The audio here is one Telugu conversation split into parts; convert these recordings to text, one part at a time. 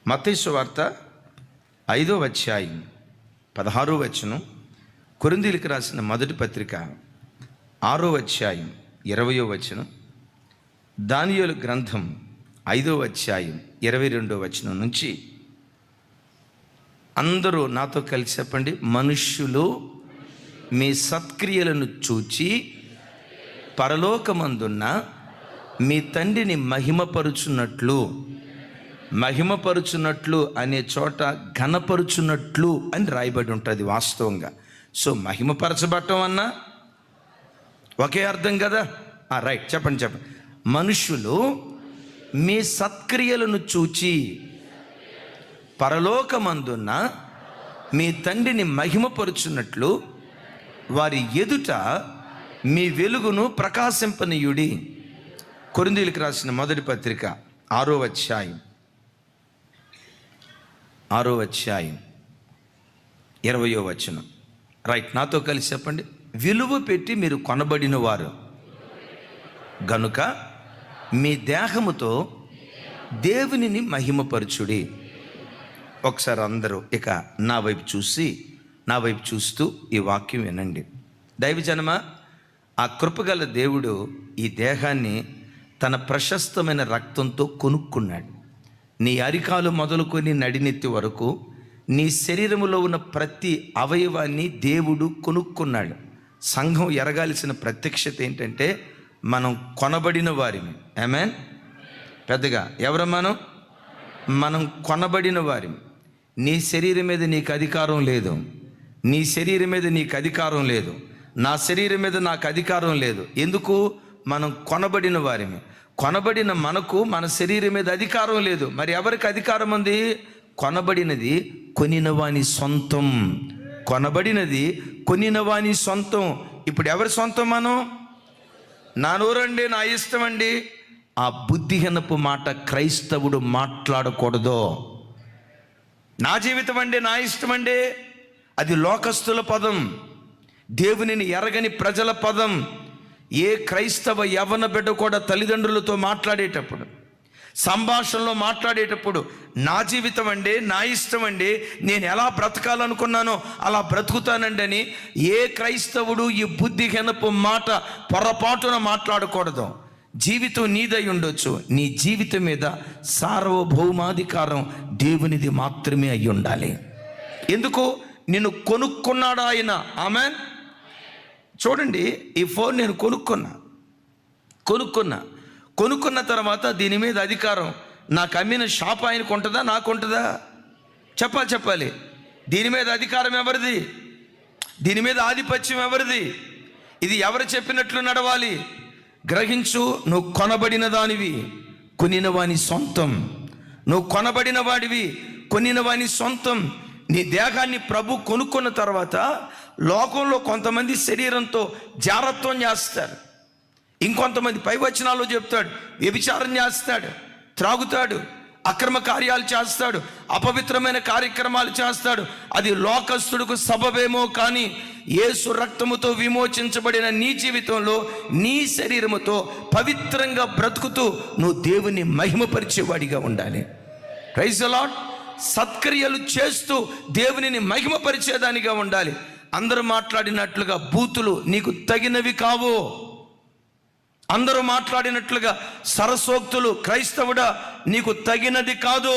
మత్తయి సువార్త 5వ అధ్యాయం 16వ వచనం, కొరింథీయులకు రాసిన మొదటి పత్రిక 6వ అధ్యాయం 20వ వచనం, దానియేలు గ్రంథం 5వ అధ్యాయం 22వ వచనం నుంచి అందరూ నాతో కలిసి చెప్పండి. మనుష్యులు మీ సత్క్రియలను చూచి పరలోకమందున్న మీ తండ్రిని మహిమపరుచున్నట్లు అనే చోట ఘనపరుచున్నట్లు అని రాయబడి ఉంటుంది వాస్తవంగా. సో మహిమపరచబడటం అన్నా ఒకే అర్థం కదా. రైట్, చెప్పండి. మనుషులు మీ సత్క్రియలను చూచి పరలోకమందున్న మీ తండ్రిని మహిమపరుచున్నట్లు వారి ఎదుట మీ వెలుగును ప్రకాశింపనీయుడి. కొరింథీయులకు రాసిన మొదటి పత్రిక 6వ అధ్యాయం 20వ వచనం. రైట్, నాతో కలిసి చెప్పండి. విలువ పెట్టి మీరు కొనబడిన వారు గనుక మీ దేహముతో దేవునిని మహిమపరచుడి. ఒకసారి అందరూ ఇక నా వైపు చూస్తూ ఈ వాక్యం వినండి. దైవజనమా, ఆ కృపగల దేవుడు ఈ దేహాన్ని తన ప్రశస్తమైన రక్తంతో కొనుక్కున్నాడు. నీ అరికాలు మొదలుకొని నడినెత్తి వరకు నీ శరీరములో ఉన్న ప్రతి అవయవాన్ని దేవుడు కొనుక్కున్నాడు. సంఘం ఎరగాల్సిన ప్రత్యక్షత ఏంటంటే మనం కొనబడిన వారిని. ఆమేన్. పెద్దగా ఎవరు మనం కొనబడిన వారిని. నీ శరీరం మీద నీకు అధికారం లేదు, నీ శరీరం మీద నీకు అధికారం లేదు, నా శరీరం మీద నాకు అధికారం లేదు. ఎందుకు? మనం కొనబడిన వారిని. కొనబడిన మనకు మన శరీరం మీద అధికారం లేదు. మరి ఎవరికి అధికారం ఉంది? కొనబడినది కొనినవాని సొంతం. కొనబడినది కొనినవాని సొంతం. ఇప్పుడు ఎవరి సొంతం? మనం. నా నోరండి, నా ఇష్టం అండి, ఆ బుద్ధిహీనపు మాట క్రైస్తవుడు మాట్లాడకూడదు. నా జీవితం అండి, నా ఇష్టం అండి, అది లోకస్తుల పదం, దేవునిని ఎరగని ప్రజల పదం. ఏ క్రైస్తవ యవ్వన బిడ్డ కూడా తల్లిదండ్రులతో మాట్లాడేటప్పుడు, సంభాషణలో మాట్లాడేటప్పుడు నా జీవితం అండి, నా ఇష్టం అండి, నేను ఎలా బ్రతకాలనుకున్నానో అలా బ్రతుకుతానండి అని ఏ క్రైస్తవుడు ఈ బుద్ధిహీనపు మాట పొరపాటున మాట్లాడకూడదు. జీవితం నీదై ఉండొచ్చు, నీ జీవితం మీద సార్వభౌమాధికారం దేవునిది మాత్రమే అయి ఉండాలి. ఎందుకు? నిన్ను కొనుక్కున్నాడు ఆయన. ఆమేన్. చూడండి, ఈ ఫోన్ నేను కొనుక్కున్న తర్వాత దీని మీద అధికారం నాకు అమ్మిన షాప్ ఆయనకు ఉంటుందా, నాకు ఉంటుందా? చెప్పాలి. దీని మీద అధికారం ఎవరిది? దీని మీద ఆధిపత్యం ఎవరిది? ఇది ఎవరు చెప్పినట్లు నడవాలి? గ్రహించు, నువ్వు కొనబడిన దానివి, కొనిన వాని సొంతం. నువ్వు కొనబడిన వాడివి, కొనిన వాని సొంతం. నీ దేహాన్ని ప్రభు కొనుక్కున్న తర్వాత లోకంలో కొంతమంది శరీరంతో జారత్వం చేస్తారు, ఇంకొంతమంది పైవచనాలు చెప్తాడు, వ్యభిచారం చేస్తాడు, త్రాగుతాడు, అక్రమ కార్యాలు చేస్తాడు, అపవిత్రమైన కార్యక్రమాలు చేస్తాడు. అది లోకస్తుడికి సబబేమో కానీ యేసు రక్తముతో విమోచించబడిన నీ జీవితంలో నీ శరీరముతో పవిత్రంగా బ్రతుకుతూ నువ్వు దేవుని మహిమపరిచేవాడిగా ఉండాలి. Praise the lord. సత్క్రియలు చేస్తూ దేవునిని మహిమపరిచేదానిగా ఉండాలి. అందరూ మాట్లాడినట్లుగా బూతులు నీకు తగినవి కావు. అందరూ మాట్లాడినట్లుగా సరసోక్తులు క్రైస్తవుడా నీకు తగినది కాదు.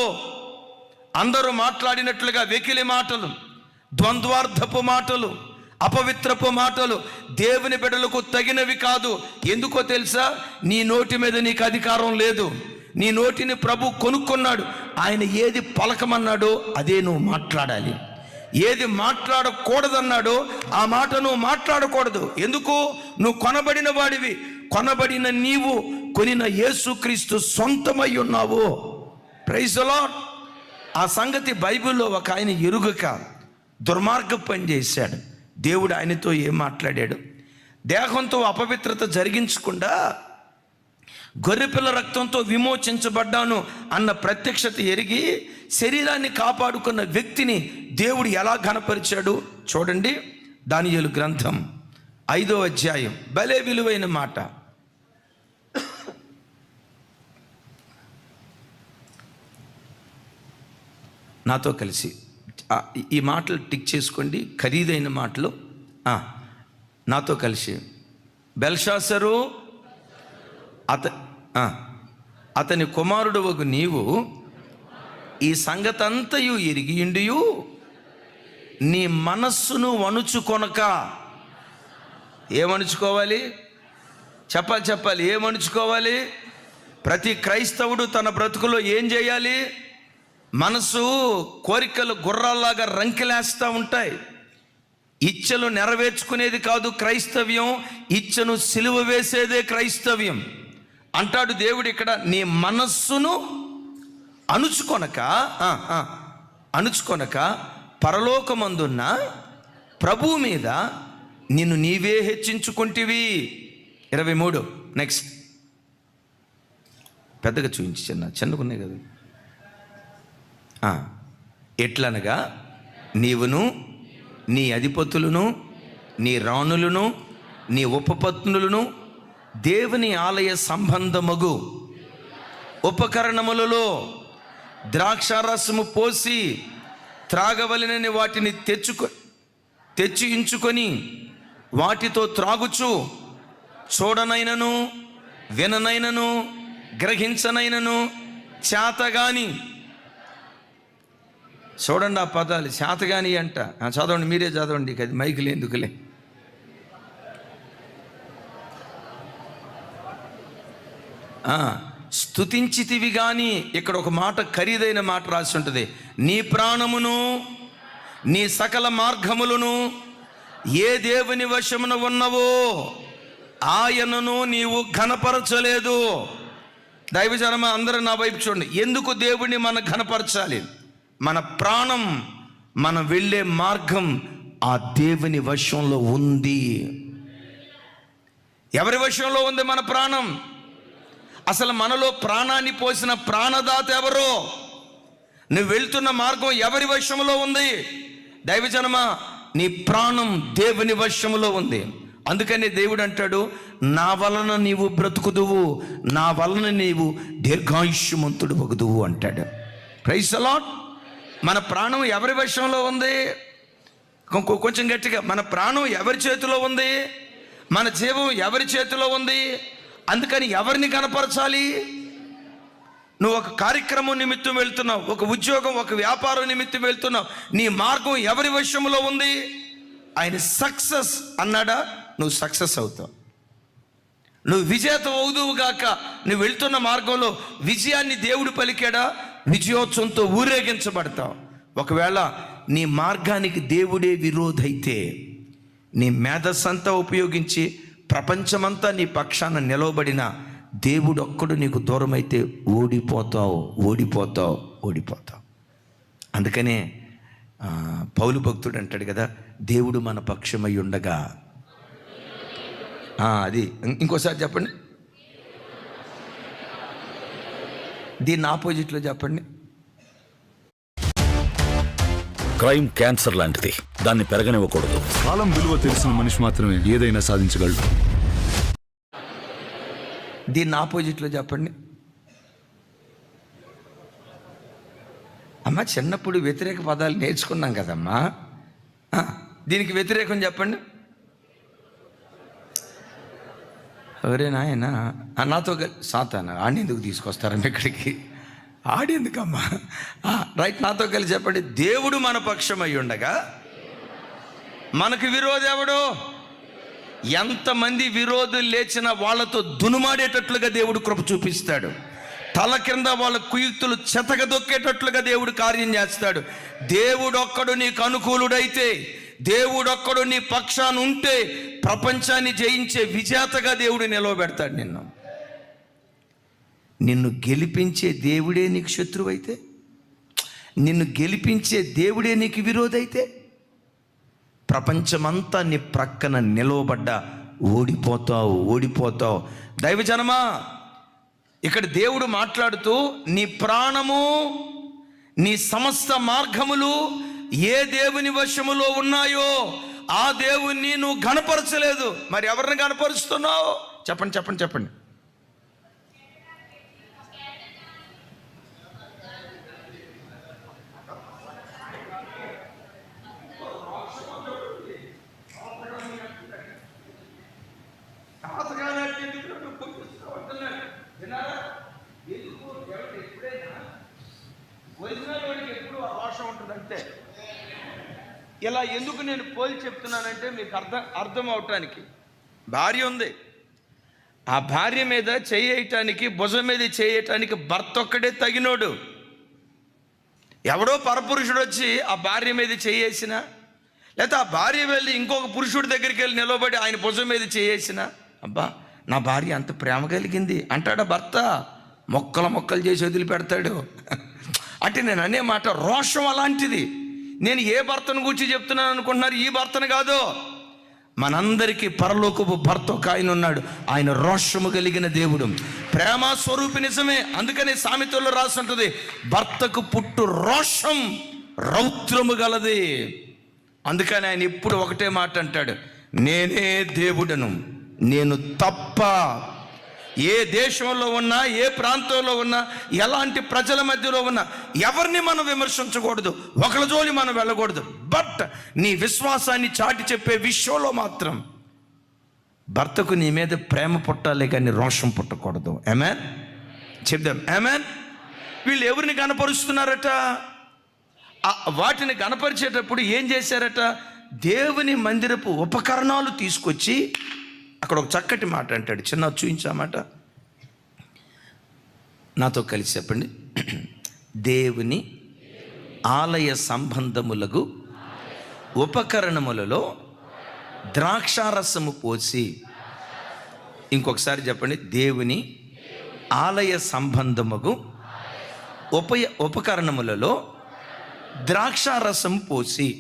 అందరూ మాట్లాడినట్లుగా వెకిలి మాటలు, ద్వంద్వార్థపు మాటలు, అపవిత్రపు మాటలు దేవుని బిడ్డలకు తగినవి కాదు. ఎందుకో తెలుసా? నీ నోటి మీద నీకు అధికారం లేదు. నీ నోటిని ప్రభు కొనుక్కున్నాడు. ఆయన ఏది పలకమన్నాడో అదే నువ్వు మాట్లాడాలి. ఏది మాట్లాడకూడదన్నాడో ఆ మాట నువ్వు మాట్లాడకూడదు. ఎందుకు? నువ్వు కొనబడిన వాడివి. కొనబడిన నీవు కొనిన యేసుక్రీస్తు సొంతమై ఉన్నావు. Praise the lord. ఆ సంగతి బైబిల్లో ఒక ఆయన ఎరుగక దుర్మార్గ పని చేశాడు. దేవుడు ఆయనతో ఏం మాట్లాడాడు? దేహంతో అపవిత్రత జరిగించకుండా గొర్రెపిల్ల రక్తంతో విమోచించబడ్డాను అన్న ప్రత్యక్షత ఎరిగి శరీరాన్ని కాపాడుకున్న వ్యక్తిని దేవుడు ఎలా ఘనపరిచాడు చూడండి. దానియేలు గ్రంథం 5వ అధ్యాయం. భలే విలువైన మాట. నాతో కలిసి ఈ మాటలు టిక్ చేసుకోండి, ఖరీదైన మాటలు. నాతో కలిసి, బెల్షాసరు అతని కుమారుడు వగు నీవు ఈ సంగతంతయు ఎరిగియుండియు నీ మనస్సును వణుచుకొనక. ఏమణుచుకోవాలి? చెప్పాలి ఏమణుచుకోవాలి? ప్రతి క్రైస్తవుడు తన బ్రతుకులో ఏం చేయాలి? మనసు కోరికలు గుర్రాల్లాగా రంకెలేస్తూ ఉంటాయి. ఇచ్చలు నెరవేర్చుకునేది కాదు క్రైస్తవ్యం, ఇచ్చను సిలువ వేసేదే క్రైస్తవ్యం అంటాడు దేవుడు ఇక్కడ. నీ మనస్సును అణుచుకొనక పరలోకమందున్న ప్రభువు మీద నిన్ను నీవే హెచ్చించుకుంటివి. 23 నెక్స్ట్. పెద్దగా చూపించి, చిన్నకున్నాయి కదా. ఎట్లనగా నీవును నీ అధిపతులను నీ రాణులను నీ ఉపపత్నులను దేవుని ఆలయ సంబంధమగు ఉపకరణములలో ద్రాక్షారసము పోసి త్రాగవలెనని వాటిని తెచ్చి ఉంచుకొని వాటితో త్రాగుచు చూడనైనను విననైనను గ్రహించనైనను చేతగాని. చూడండి ఆ పదాలు, చేతగాని అంట. చదవండి, మీరే చదవండి, అది మైకులు ఎందుకులే. స్తుతించితివి గాని, ఇక్కడ ఒక మాట, ఖరీదైన మాట రాసి ఉంటుంది. నీ ప్రాణమును నీ సకల మార్గములను ఏ దేవుని వశమున ఉన్నవో ఆయనను నీవు ఘనపరచలేదు. దైవజనమా, అందరూ నా వైపు చూడండి. ఎందుకు దేవుడిని మనం ఘనపరచాలి? మన ప్రాణం, మనం వెళ్ళే మార్గం ఆ దేవుని వశంలో ఉంది. ఎవరి వశంలో ఉంది మన ప్రాణం? అసలు మనలో ప్రాణాన్ని పోసిన ప్రాణదాత ఎవరో? నువ్వు వెళ్తున్న మార్గం ఎవరి వశంలో ఉంది? దైవజనమా, నీ ప్రాణం దేవుని వశంలో ఉంది. అందుకని దేవుడు అంటాడు, నా వలన నీవు బ్రతుకుదువు, నా వలన నీవు దీర్ఘాయుష్యమంతుడు వగుదువు అంటాడు. Praise the lord. మన ప్రాణం ఎవరి వశంలో ఉంది? కొంచెం గట్టిగా, మన ప్రాణం ఎవరి చేతిలో ఉంది? మన జీవం ఎవరి చేతిలో ఉంది? అందుకని ఎవరిని కనపరచాలి? నువ్వు ఒక కార్యక్రమం నిమిత్తం వెళ్తున్నావు, ఒక ఉద్యోగం, ఒక వ్యాపారం నిమిత్తం వెళ్తున్నావు, నీ మార్గం ఎవరి వశంలో ఉంది? ఆయన సక్సెస్ అన్నాడా, నువ్వు సక్సెస్ అవుతావు. నువ్వు విజేత అవుదువు గాక. నువ్వు వెళ్తున్న మార్గంలో విజయాన్ని దేవుడు పలికాడా, విజయోత్సవంతో ఊరేగించబడతావు. ఒకవేళ నీ మార్గానికి దేవుడే విరోధైతే, నీ మేధస్సంతా ఉపయోగించి ప్రపంచమంతా నీ పక్షాన నిలవబడిన దేవుడు ఒక్కడు నీకు దూరం అయితే ఓడిపోతావు. అందుకనే పౌలు భక్తుడు అంటాడు కదా, దేవుడు మన పక్షమై ఉండగా. అది ఇంకోసారి చెప్పండి, దీన్ని ఆపోజిట్లో చెప్పండి. క్రైమ్ క్యాన్సర్ లాంటిది, దాన్ని పెరగనివ్వకూడదు. కాలం విలువ తెలిసిన మనిషి మాత్రమే ఏదైనా సాధించగలడు. దీన్ని ఆపోజిట్లో చెప్పండి. అమ్మ, చిన్నప్పుడు వ్యతిరేక పదాలు నేర్చుకున్నాం కదమ్మా, దీనికి వ్యతిరేకం చెప్పండి. ఎవరే నాయన, నాతో సాతాను ఆడిని ఎందుకు తీసుకొస్తారమ్మ ఇక్కడికి? ఆడేందుకమ్మా? రైట్, నాతో కలిసి చెప్పండి. దేవుడు మన పక్షమై ఉండగా మనకు విరోధి ఎవడు? ఎంతమంది విరోధులు లేచినా వాళ్ళతో దునుమాడేటట్లుగా దేవుడు కృప చూపిస్తాడు. తల కింద వాళ్ళ కుయుక్తులు చెతకదొక్కేటట్లుగా దేవుడు కార్యం చేస్తాడు. దేవుడొక్కడు నీకు అనుకూలుడైతే, దేవుడొక్కడు నీ పక్షాన ఉంటే ప్రపంచాన్ని జయించే విజేతగా దేవుడు నిలవబెడతాడు. నిన్ను గెలిపించే దేవుడే నీకు శత్రువు అయితే, నిన్ను గెలిపించే దేవుడే నీకు విరోధైతే, ప్రపంచమంతా నీ ప్రక్కన నిలవబడ్డా ఓడిపోతావు. దైవజనమా, ఇక్కడ దేవుడు మాట్లాడుతూ, నీ ప్రాణము నీ సమస్త మార్గములు ఏ దేవుని వశములో ఉన్నాయో ఆ దేవుణ్ణి నువ్వు ఘనపరచలేదు. మరి ఎవరిని ఘనపరుస్తున్నావు? చెప్పండి. ఒరిజినల్ వాడికి ఎప్పుడు ఆ రోషం ఉంటుంది అంతే. ఇలా ఎందుకు నేను పోలి చెప్తున్నానంటే మీకు అర్థం అవటానికి. భార్య ఉంది, ఆ భార్య మీద చేయటానికి, భుజం మీద చేయటానికి భర్త ఒక్కడే తగినోడు. ఎవడో పరపురుషుడు వచ్చి ఆ భార్య మీద చేయేసిన, లేకపోతే ఆ భార్య వెళ్ళి ఇంకొక పురుషుడి దగ్గరికి వెళ్ళి నిలబడి ఆయన భుజం మీద చేయేసిన, అబ్బా నా భార్య అంత ప్రేమ కలిగింది అంటాడా భర్త? మొక్కలు చేసి వదిలిపెడతాడు. అంటే నేను అనే మాట రోషం అలాంటిది. నేను ఏ భర్తను గురించి చెప్తున్నాను అనుకుంటున్నారు? ఈ భర్తను కాదు, మనందరికీ పరలోకపు భర్త ఒక ఆయన ఉన్నాడు. ఆయన రోషము కలిగిన దేవుడు, ప్రేమ స్వరూపి. నిజమే, అందుకని సామెతల్లో రాసి ఉంటుంది, భర్తకు పుట్టు రోషం రౌద్రము గలది. అందుకని ఆయన ఎప్పుడు ఒకటే మాట అంటాడు, నేనే దేవుడను, నేను తప్ప ఏ దేశంలో ఉన్నా, ఏ ప్రాంతంలో ఉన్నా, ఎలాంటి ప్రజల మధ్యలో ఉన్నా ఎవరిని మనం విమర్శించకూడదు, ఒకళ్ళ జోలి మనం వెళ్ళకూడదు. బట్ నీ విశ్వాసాన్ని చాటి చెప్పే విషయంలో మాత్రం భర్తకు నీ మీద ప్రేమ పుట్టాలి కానీ రోషం పుట్టకూడదు. ఆమేన్ చెప్దాం, ఆమేన్. వీళ్ళు ఎవరిని కనపరుస్తున్నారట? వాటిని కనపరిచేటప్పుడు ఏం చేశారట? దేవుని మందిరపు ఉపకరణాలు తీసుకొచ్చి, అక్కడ ఒక చక్కటి మాట అంటాడు, చిన్న చూయించామాట, నాతో కలిసి చెప్పండి. దేవుని ఆలయ సంబంధములకు ఉపకరణములలో ద్రాక్షారసము పోసి. ఇంకొకసారి చెప్పండి, దేవుని ఆలయ సంబంధముకు ఉపకరణములలో ద్రాక్షారసం పోసి.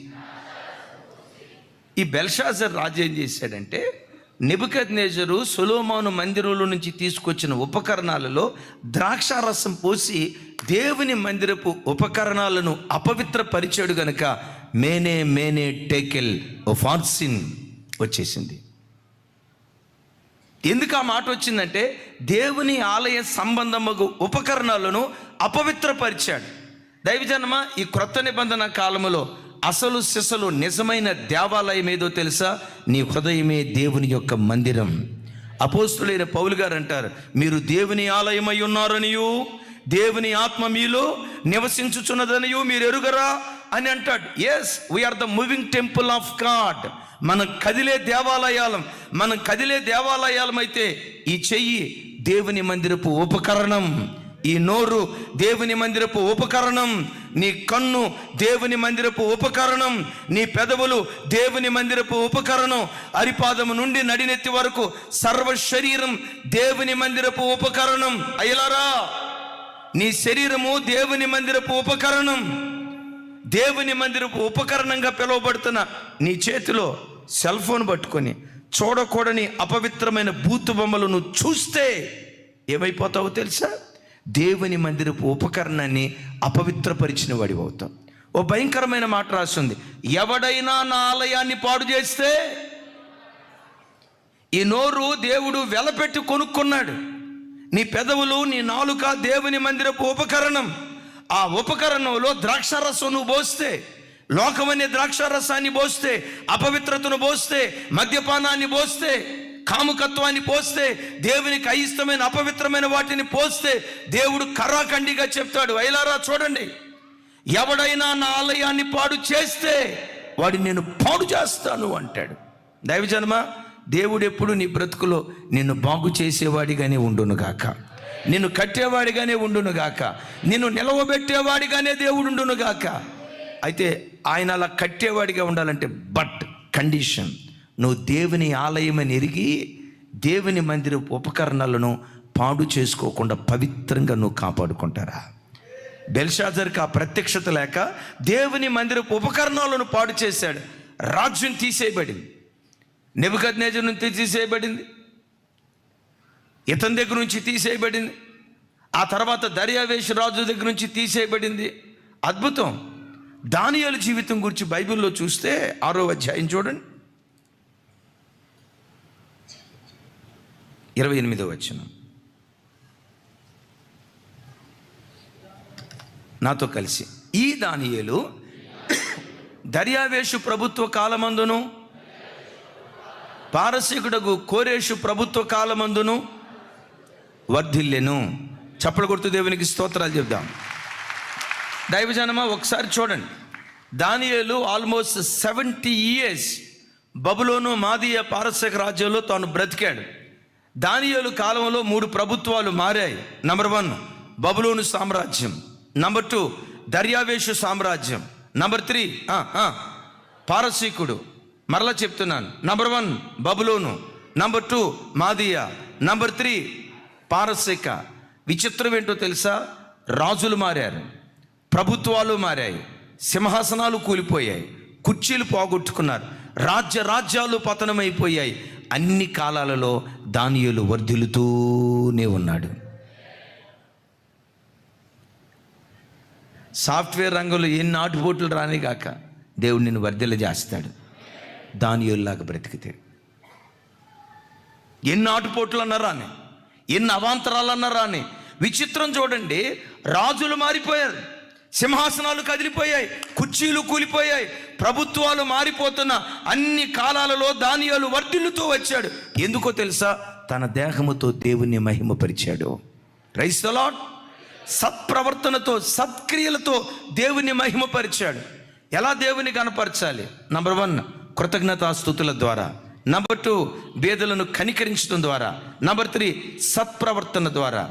ఈ బెల్షాజర్ రాజు ఏం చేశాడంటే, నెబుకద్నెజరు సొలొమోను మందిరంలో నుంచి తీసుకొచ్చిన ఉపకరణాలలో ద్రాక్షారసం పోసి దేవుని మందిరపు ఉపకరణాలను అపవిత్రపరిచాడు గనుక మేనే టేకెల్ ఫార్సిన్ వచ్చేసింది. ఎందుకు ఆ మాట వచ్చిందంటే, దేవుని ఆలయ సంబంధము ఉపకరణాలను అపవిత్రపరిచాడు. దైవజనమా, ఈ క్రొత్త నిబంధన కాలములో అసలు సిసలు నిజమైన దేవాలయం ఏదో తెలుసా? నీ హృదయమే దేవుని యొక్క మందిరం. అపోస్తులైన పౌలు గారు అంటారు, మీరు దేవుని ఆలయమై ఉన్నారనియు దేవుని ఆత్మ మీలో నివసించుచున్నదనియు మీరు ఎరుగరా అని అంటాడు. Yes, we are the moving temple of God. మనం కదిలే దేవాలయాలం అయితే ఈ చెయ్యి దేవుని మందిరపు ఉపకరణం, ఈ నోరు దేవుని మందిరపు ఉపకరణం, నీ కన్ను దేవుని మందిరపు ఉపకరణం, నీ పెదవులు దేవుని మందిరపు ఉపకరణం, అరిపాదము నుండి నడినెత్తి వరకు సర్వ శరీరం దేవుని మందిరపు ఉపకరణం. అయ్యలారా, నీ శరీరము దేవుని మందిరపు ఉపకరణం. దేవుని మందిరపు ఉపకరణంగా పిలువబడుతున్న నీ చేతిలో సెల్ ఫోన్ పట్టుకొని చూడకూడని అపవిత్రమైన బూతు బొమ్మలను చూస్తే ఏమైపోతావో తెలుసా? దేవుని మందిరపు ఉపకరణాన్ని అపవిత్రపరిచిన వాడి అవుతాం. ఓ భయంకరమైన మాట రాస్తుంది, ఎవడైనా నా ఆలయాన్ని పాడు చేస్తే. ఈ నోరు దేవుడు వెలపెట్టి కొనుక్కున్నాడు. నీ పెదవులు, నీ నాలుక దేవుని మందిరపు ఉపకరణం. ఆ ఉపకరణంలో ద్రాక్షారసం నువ్వు పోస్తే, లోకమనే ద్రాక్షారసాన్ని పోస్తే, అపవిత్రతను పోస్తే, మద్యపానాన్ని పోస్తే, కాముకత్వాన్ని పోస్తే, దేవునికి అయిష్టమైన అపవిత్రమైన వాటిని పోస్తే దేవుడు కరాఖండిగా చెప్తాడు, అయిలారా చూడండి, ఎవడైనా నా ఆలయాన్ని పాడు చేస్తే వాడిని నేను పాడు చేస్తాను అంటాడు. దైవజనమా, దేవుడు ఎప్పుడు నీ బ్రతుకులో నిన్ను బాగు చేసేవాడిగానే ఉండునుగాక, నిన్ను కట్టేవాడిగానే ఉండునుగాక, నిన్ను నిలవబెట్టేవాడిగానే దేవుడు ఉండునుగాక. అయితే ఆయన అలా కట్టేవాడిగా ఉండాలంటే బట్ కండిషన్, నువ్వు దేవుని ఆలయమని ఎరిగి దేవుని మందిరపు ఉపకరణాలను పాడు చేసుకోకుండా పవిత్రంగా నువ్వు కాపాడుకుంటారా? బెల్షాజర్కి ఆ ప్రత్యక్షత లేక దేవుని మందిరపు ఉపకరణాలను పాడు చేశాడు. రాజ్యం తీసేయబడింది, నెబుకద్నెజరు నుంచి తీసేయబడింది, ఇతని దగ్గర నుంచి తీసేయబడింది, ఆ తర్వాత దర్యావేషు రాజు దగ్గర నుంచి తీసేయబడింది. అద్భుతం. దానియేలు జీవితం గురించి బైబిల్లో చూస్తే 6వ అధ్యాయం చూడండి, 28వ వచనం. నాతో కలిసి, ఈ దానియేలు దర్యావేషు ప్రభుత్వ కాలమందును పారసీకుడగు కోరేషు ప్రభుత్వ కాలమందును వర్ధిల్లెను. చప్పలు కొడుతూ దేవునికి స్తోత్రాలు చెప్దాం. దైవజనమా ఒకసారి చూడండి, దానియేలు ఆల్మోస్ట్ 70 years బబులోను మాదీయ పారసీక రాజ్యంలో తాను బ్రతికాడు. దానియేలు కాలంలో 3 ప్రభుత్వాలు మారాయి. నంబర్ 1 బబులోను సామ్రాజ్యం, నంబర్ 2 దర్యావేషు సామ్రాజ్యం, నంబర్ 3 పారసీకుడు. మరలా చెప్తున్నాను, నంబర్ 1 బబులోను, నంబర్ 2 మాదీయ, నంబర్ 3 పారసీక. విచిత్రం ఏంటో తెలుసా? రాజులు మారారు, ప్రభుత్వాలు మారాయి, సింహాసనాలు కూలిపోయాయి, కుర్చీలు పోగొట్టుకున్నారు, రాజ్యాలు పతనమైపోయాయి. అన్ని కాలాలలో దానియేలు వర్ధిల్లుతూనే ఉన్నాడు. సాఫ్ట్వేర్ రంగంలో ఎన్ని ఆటుపోట్లు రాని కాక దేవుడు నిన్ను వర్ధిల్ల చేస్తాడు. దానియేలులాగా బ్రతికితే ఎన్ని ఆటుపోట్లు అన్నారా అని, ఎన్ని అవాంతరాలు అన్నారా అని. విచిత్రం చూడండి, రాజులు మారిపోయారు, సింహాసనాలు కదిలిపోయాయి, కుర్చీలు కూలిపోయాయి, ప్రభుత్వాలు మారిపోతున్న అన్ని కాలాలలో దానియేలు వర్ధిల్లుతూ వచ్చాడు. ఎందుకో తెలుసా? తన దేహముతో దేవుని మహిమపరిచాడు. Praise the Lord. సత్ప్రవర్తనతో, సత్క్రియలతో దేవుని మహిమపరిచాడు. ఎలా దేవుని కనపరచాలి? నంబర్ 1 కృతజ్ఞతాస్తుతుల ద్వారా, నంబర్ 2 బేదలను కనికరించడం ద్వారా, నంబర్ 3 సత్ప్రవర్తన ద్వారా.